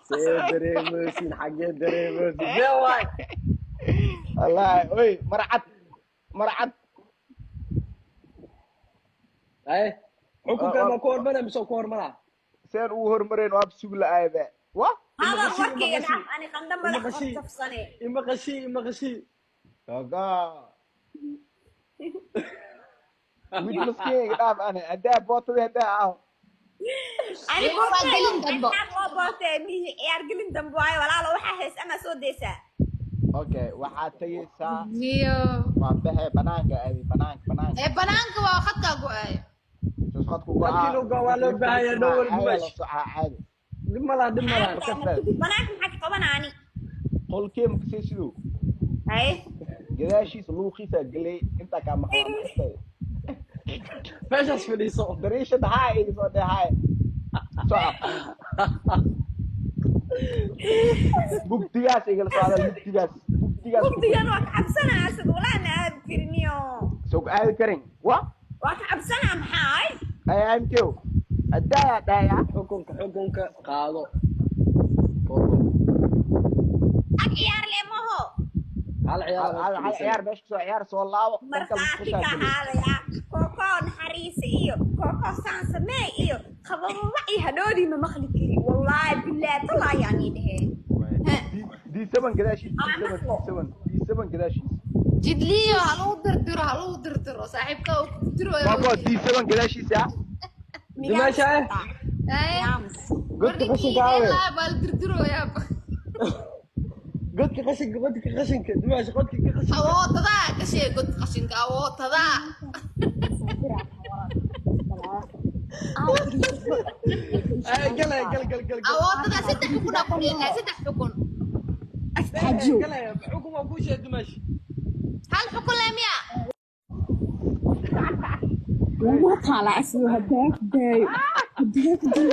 سيدري موسين حاجة دري موسين جواي والله وي مرعد أي حكم كما كور منا مسو كور منا سير وهرمرين وابسوق لعيبه وا هذا غشي وركي إما غشي أنا قندم إما بدك غشي تفصني إما غشي إما غشي كاغا ويد مسكين قدام انا ادا بوتو هدا أنا قلن دنبو أنا بوتة مي أرجلين دنبواي ولا لو حاسس أنا سوديسة اوكي waxaad tagaysaa iyo waa baxay banaanka aadi banaanka ee banaanka waa khadka go'ay shaqadku لكن لو قوالو بهاي دور دمش caadi دملا دملا بنات maxaa ka qabanaani qolkee ma kasii sidoo hay gadaashiisa luuqiisa galay inta ka maqan فاش فليسو dariishada haa iga soo dhahay bugtigaas igala soo hadal bugtigaas waqtigan waa ka cabsanaa asad walaa na aad firniyo soo aadi karin wa waa ka cabsanaa maxay ay amko adaa daya حكمك قادو ag ciyaar leemaho على عيال ciyaar meesha soo ciyaar soo laabo markaati ka haalaya koko naxariis iyo koko saan samee iyo qababo waxay hadhoodii ma maqli kari wallahi billaah talaa yani dheheen دي 7 gadaashiis دي 7 gadaashiis jidliyo haluu dirdiro saaxiibka uu ku diro baba دي 7 gadaashiis ah دمشق ay قلت قشنك عاوي لا bal dirdiro yaab قلت قشنك دمشق قلت قشنك awootada gashay god qashinka awootada قل awootada saddex xukun ku leeyahay saddex xukun قل حكم ابو شيء دمشق hal xukun leemiya وما طالع اسمه هداك داي هداك داي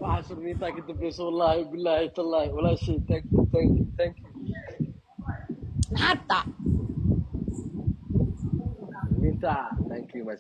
وحشر ميتاك الدبرس والله بالله تالله ولا شيء ثانك يو حتى ميتا ثانك يو